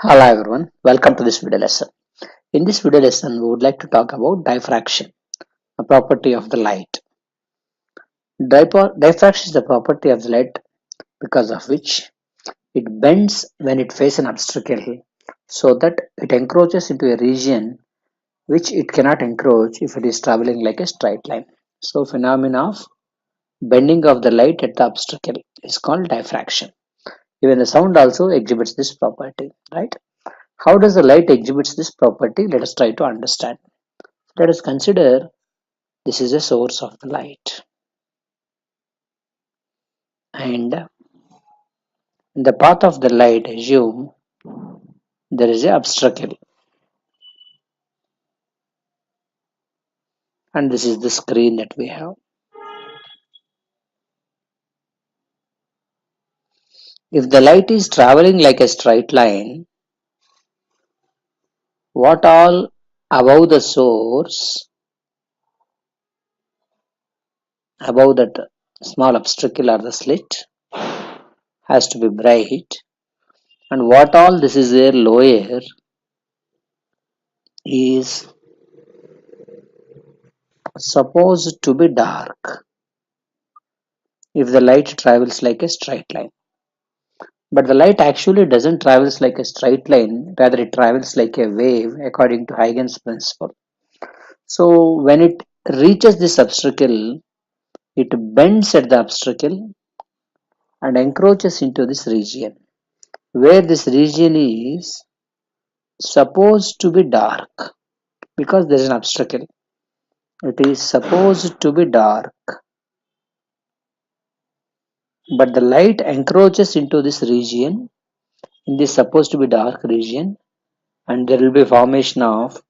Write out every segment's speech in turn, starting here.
Hello everyone, welcome to this video lesson. In this video lesson, we would like to talk about diffraction, a property of the light. Diffraction is the property of the light because of which it bends when it faces an obstacle so that it encroaches into a region which it cannot encroach if it is traveling like a straight line. So phenomena of bending of the light at the obstacle is called diffraction. Even the sound also exhibits this property, right? How does the light exhibits this property? Let us try to understand. Let us consider this is a source of the light, and in the path of the light, assume there is a obstacle, and this is the screen that we have. If the light is traveling like a straight line, what all above the source, above that small obstacle or the slit, has to be bright, and what all this is there lower is supposed to be dark if the light travels like a straight line. But the light actually doesn't travels like a straight line, rather it travels like a wave according to Huygens principle. So when it reaches this obstacle, it bends at the obstacle and encroaches into this region, where this region is supposed to be dark because there is an obstacle. It is supposed to be dark, but the light encroaches into this region in this supposed to be dark region, and there will be formation of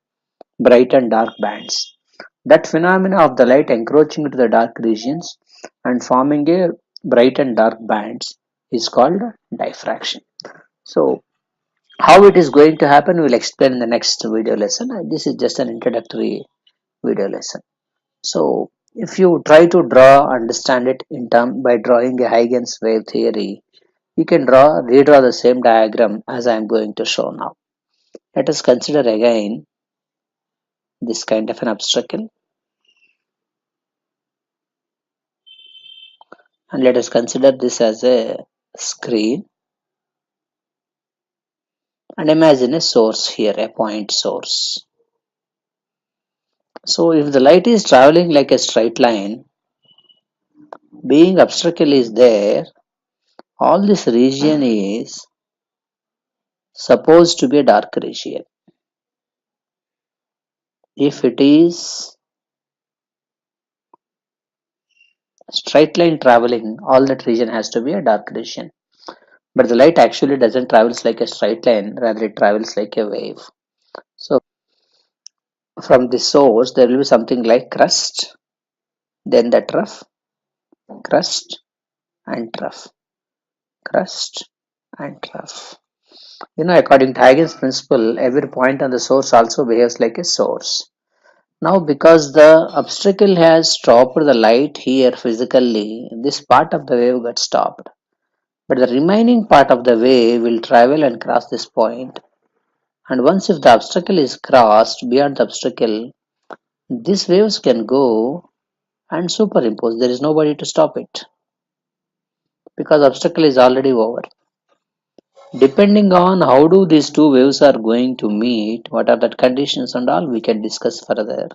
bright and dark bands. That phenomena of the light encroaching into the dark regions and forming a bright and dark bands is called diffraction. So how it is going to happen, we'll explain in the next video lesson. This is just an introductory video lesson. So if you try to understand it in term by drawing a Huygens wave theory, you can redraw the same diagram as I am going to show now. Let us consider again this kind of an obstacle, and let us consider this as a screen, and imagine a source here, a point source. So if the light is traveling like a straight line, being obstacle is there, all this region is supposed to be a dark region. If it is straight line traveling, all that region has to be a dark region. But the light actually doesn't travels like a straight line, rather it travels like a wave. So from the source there will be something like crust, then the trough, crust and trough, crust and trough. According to Huygens principle, every point on the source also behaves like a source. Now, because the obstacle has stopped the light here physically, this part of the wave got stopped. But the remaining part of the wave will travel and cross this point. And once if the obstacle is crossed beyond the obstacle, these waves can go and superimpose. There is nobody to stop it because obstacle is already over. Depending on how do these two waves are going to meet, what are the conditions and all, we can discuss further.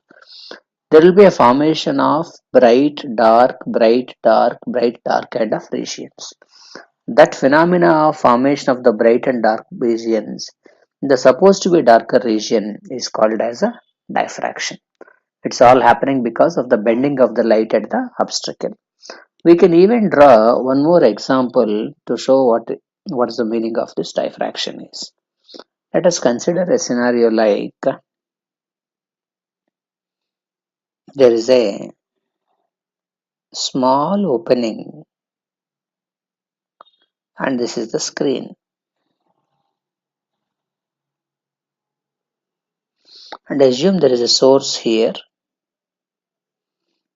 There will be a formation of bright, dark, bright, dark, bright, dark kind of regions. That phenomena of formation of the bright and dark regions, the supposed to be darker region is called as a diffraction. It's all happening because of the bending of the light at the obstacle. We can even draw one more example to show what is the meaning of this diffraction is. Let us consider a scenario like there is a small opening and this is the screen, and assume there is a source here,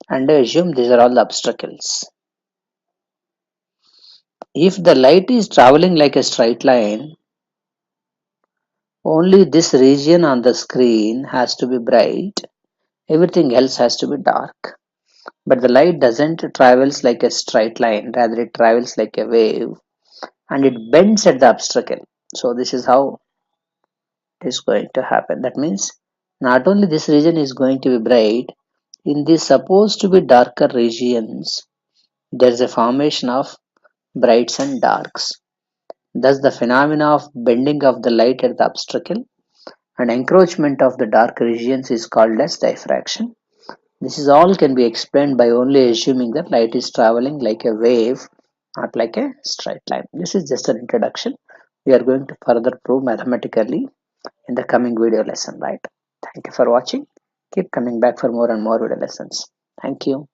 and assume these are all the obstacles. If the light is traveling like a straight line, only this region on the screen has to be bright, everything else has to be dark. But the light doesn't travels like a straight line, rather it travels like a wave and it bends at the obstacle. So this is how it is going to happen. That means not only this region is going to be bright, in the supposed to be darker regions, there is a formation of brights and darks. Thus, the phenomena of bending of the light at the obstacle and encroachment of the dark regions is called as diffraction. This is all can be explained by only assuming that light is traveling like a wave, not like a straight line. This is just an introduction. We are going to further prove mathematically in the coming video lesson, right? Thank you for watching. Keep coming back for more and more video lessons. Thank you.